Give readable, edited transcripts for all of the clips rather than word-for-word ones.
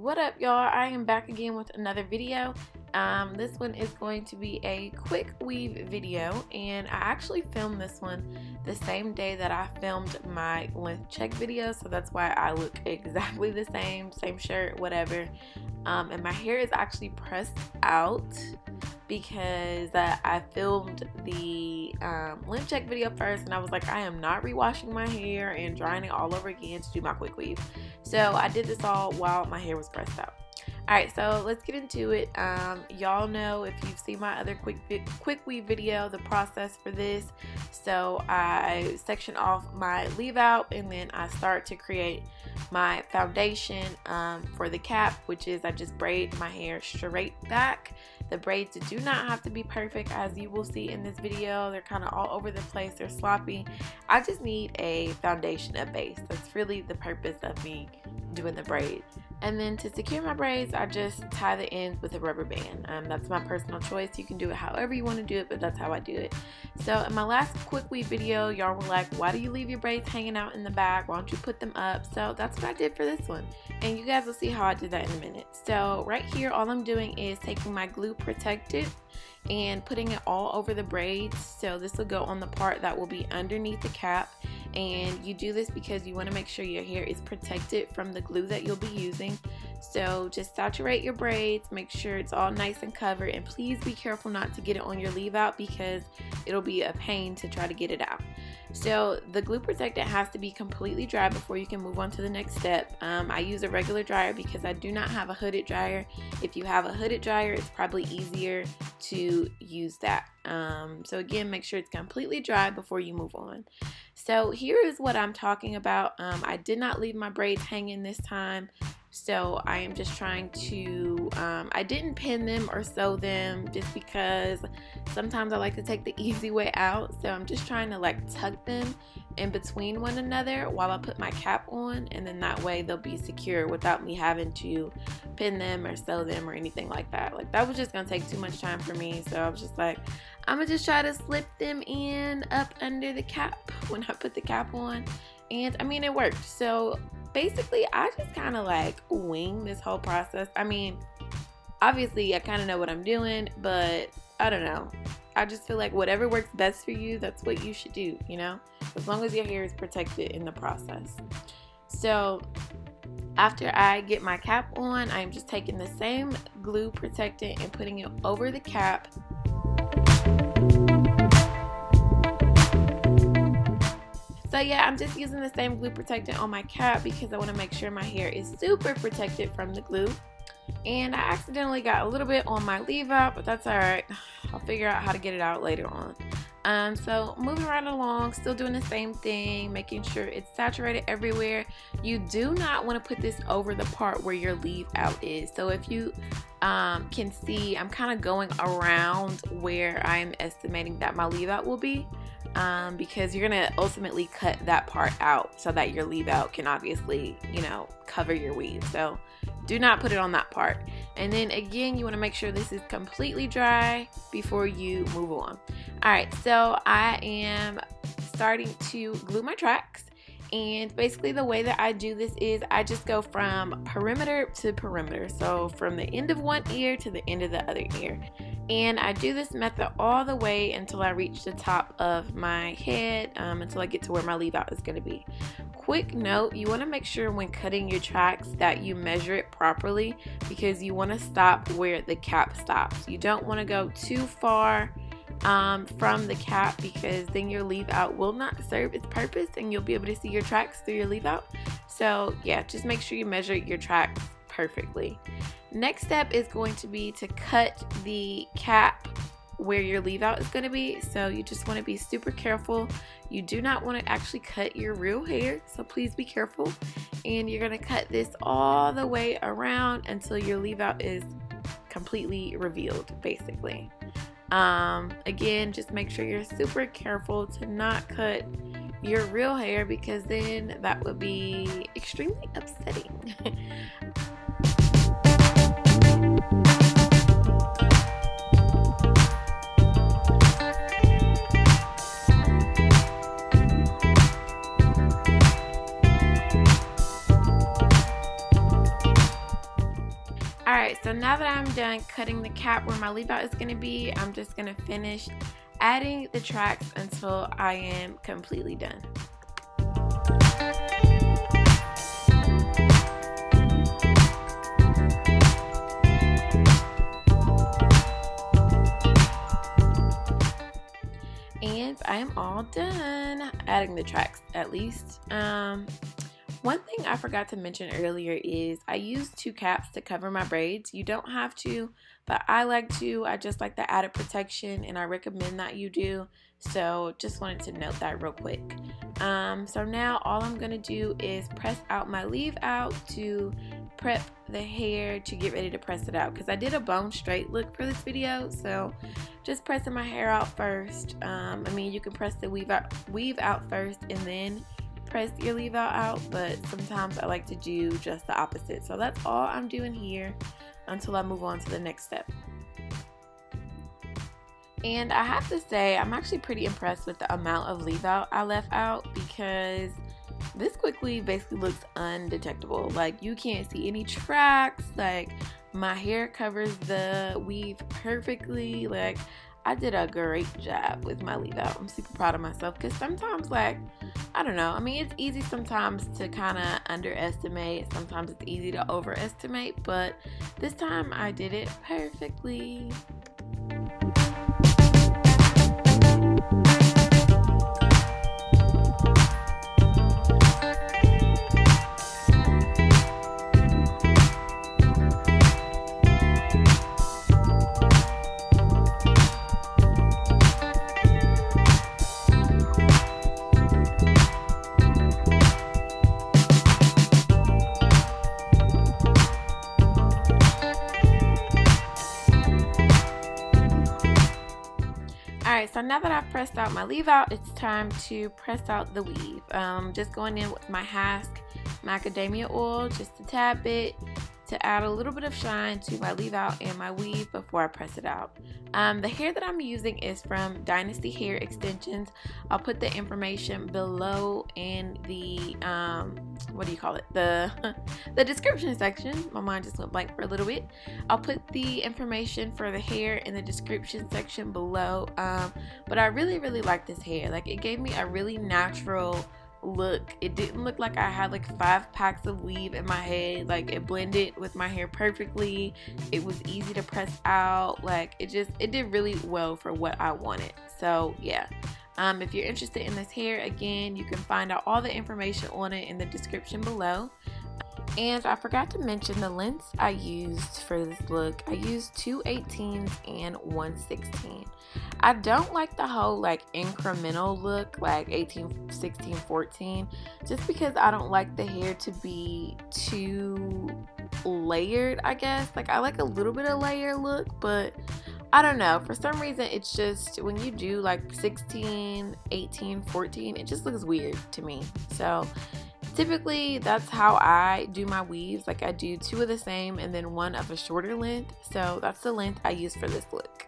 What up, y'all? I am back again with another video. This one is going to be a quick weave video, and I actually filmed this one the same day that I filmed my length check video, so that's why I look exactly the same shirt, whatever. And my hair is actually pressed out because I filmed the length check video first, and I was like, I am not rewashing my hair and drying it all over again to do my quick weave. So I did this all while my hair was pressed out. Alright, so let's get into it. Y'all know, if you've seen my other quick weave video, the process for this. So I section off my leave out, and then I start to create my foundation for the cap, which is I just braid my hair straight back. The braids do not have to be perfect, as you will see in this video. They're kind of all over the place, they're sloppy. I just need a foundation, a base. That's really the purpose of me doing the braids. And then to secure my braids, I just tie the ends with a rubber band. That's my personal choice. You can do it however you want to do it, but that's how I do it. So in my last quick weave video, y'all were like, why do you leave your braids hanging out in the back? Why don't you put them up? So that's what I did for this one. And you guys will see how I did that in a minute. So right here, all I'm doing is taking my glue protectant and putting it all over the braids. So this will go on the part that will be underneath the cap. And you do this because you want to make sure your hair is protected from the glue that you'll be using. So just saturate your braids, make sure it's all nice and covered, and please be careful not to get it on your leave out because it'll be a pain to try to get it out. So the glue protectant has to be completely dry before you can move on to the next step. I use a regular dryer because I do not have a hooded dryer. If you have a hooded dryer, it's probably easier to use that. So again, make sure it's completely dry before you move on. So here is what I'm talking about. I did not leave my braids hanging this time. So I am just trying to, I didn't pin them or sew them just because sometimes I like to take the easy way out. So I'm just trying to like tuck them in between one another while I put my cap on, and then that way they'll be secure without me having to pin them or sew them or anything like that. Like, that was just gonna take too much time for me. So I was just like, I'm gonna just try to slip them in up under the cap when I put the cap on. And I mean, it worked. So basically, I just kind of like wing this whole process. I mean, obviously I kind of know what I'm doing, but I don't know. I just feel like whatever works best for you, that's what you should do, you know, as long as your hair is protected in the process. So after I get my cap on, I'm just taking the same glue protectant and putting it over the cap. So yeah, I'm just using the same glue protectant on my cap because I want to make sure my hair is super protected from the glue. And I accidentally got a little bit on my leave out, but that's alright. I'll figure out how to get it out later on. So moving right along, still doing the same thing, making sure it's saturated everywhere. You do not want to put this over the part where your leave out is. So if you can see, I'm kind of going around where I'm estimating that my leave out will be. Because you're gonna ultimately cut that part out so that your leave out can obviously, you know, cover your weave. So do not put it on that part. And then again, you want to make sure this is completely dry before you move on. Alright, so I am starting to glue my tracks. And basically the way that I do this is I just go from perimeter to perimeter. So from the end of one ear to the end of the other ear. And I do this method all the way until I reach the top of my head, until I get to where my leave out is going to be. Quick note, you want to make sure when cutting your tracks that you measure it properly, because you want to stop where the cap stops. You don't want to go too far from the cap, because then your leave out will not serve its purpose and you'll be able to see your tracks through your leave out. So yeah, just make sure you measure your tracks perfectly. Next step is going to be to cut the cap where your leave out is going to be. So you just want to be super careful. You do not want to actually cut your real hair, so please be careful. And you're going to cut this all the way around until your leave out is completely revealed, basically. Again, just make sure you're super careful to not cut your real hair, because then that would be extremely upsetting. Alright, so now that I'm done cutting the cap where my leave out is going to be, I'm just going to finish adding the tracks until I am completely done. And I am all done adding the tracks, at least. One thing I forgot to mention earlier is I use 2 caps to cover my braids. You don't have to, but I like to. I just like the added protection, and I recommend that you do. So just wanted to note that real quick. So now all I'm going to do is press out my leave out to prep the hair to get ready to press it out, because I did a bone straight look for this video. So just pressing my hair out first. I mean, you can press the weave out first and then press your leave out, but sometimes I like to do just the opposite. So that's all I'm doing here until I move on to the next step. And I have to say, I'm actually pretty impressed with the amount of leave out I left out, because this quick weave basically looks undetectable. Like, you can't see any tracks. Like, my hair covers the weave perfectly. Like, I did a great job with my leave out. I'm super proud of myself, because sometimes, like, I don't know, I mean, it's easy sometimes to kind of underestimate, sometimes it's easy to overestimate, but this time I did it perfectly. Alright, so now that I've pressed out my leave out, it's time to press out the weave. Just going in with my Hask Macadamia Oil, just a tad bit, to add a little bit of shine to my leave out and my weave before I press it out. The hair that I'm using is from Dynasty hair extensions. I'll put the information below in the what do you call it, the description section. My mind just went blank for a little bit. I'll put the information for the hair in the description section below. But I really like this hair. Like, it gave me a really natural look. It didn't look like I had like 5 packs of weave in my head. Like, it blended with my hair perfectly. It was easy to press out. Like, it did really well for what I wanted. So yeah, if you're interested in this hair, again, you can find out all the information on it in the description below. And I forgot to mention the lengths I used for this look. I used 2 18s and 1 16. I don't like the whole like incremental look, like 18, 16, 14, just because I don't like the hair to be too layered, I guess. Like, I like a little bit of layer look, but I don't know, for some reason it's just, when you do like 16, 18, 14, it just looks weird to me. So typically that's how I do my weaves. Like, I do 2 of the same and then 1 of a shorter length. So that's the length I use for this look.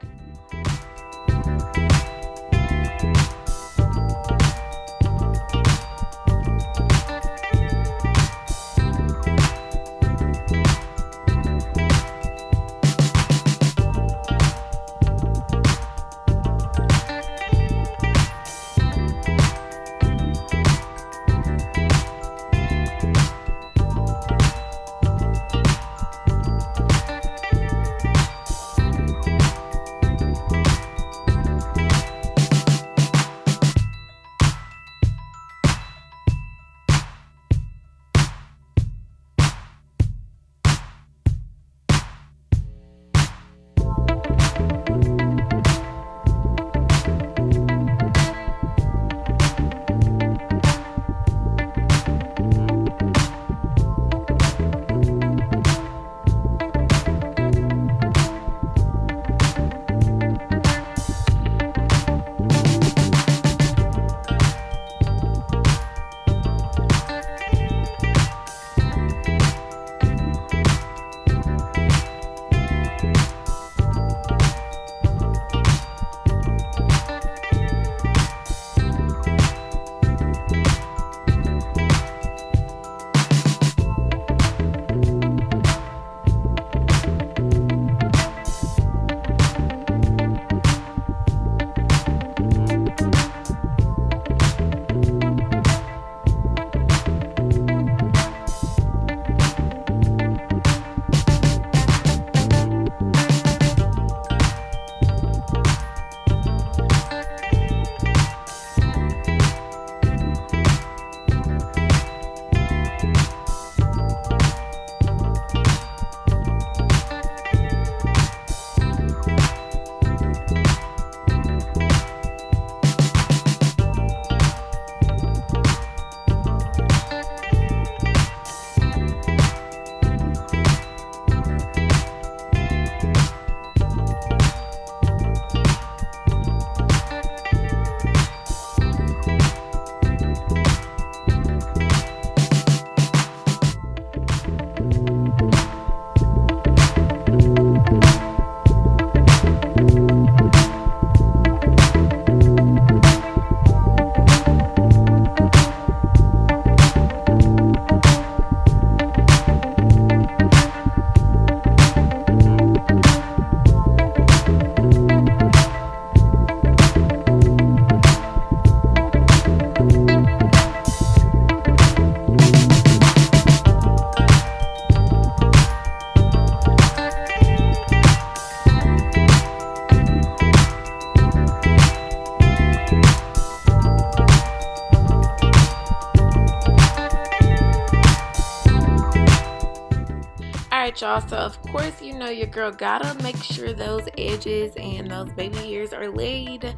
Alright y'all, so of course you know your girl gotta make sure those edges and those baby hairs are laid.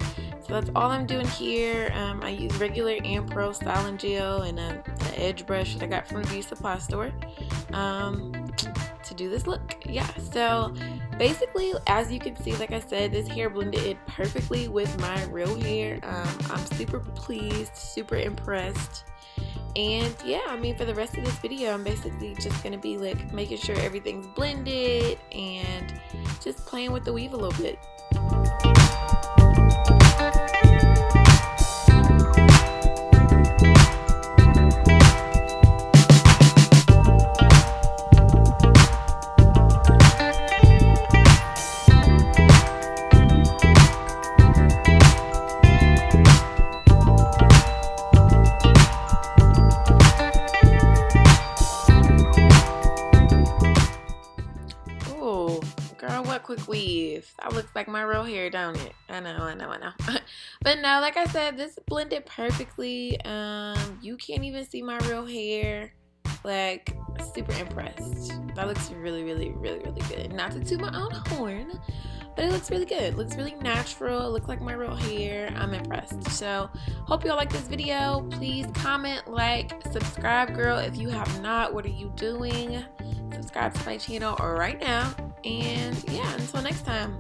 So that's all I'm doing here. I use regular Ampro Styling Gel and an edge brush that I got from the beauty supply store to do this look. Yeah, so basically, as you can see, like I said, this hair blended perfectly with my real hair. I'm super pleased, super impressed. And yeah, I mean, for the rest of this video, I'm basically just gonna be like making sure everything's blended and just playing with the weave a little bit. Quick weave. That looks like my real hair, don't it? I know. But no, like I said, this blended perfectly. You can't even see my real hair. Like, super impressed. That looks really good. Not to toot my own horn, but it looks really good. It looks really natural. It looks like my real hair. I'm impressed. So, hope y'all like this video. Please comment, like, subscribe, girl. If you have not, what are you doing? Subscribe to my channel right now. And yeah, until next time.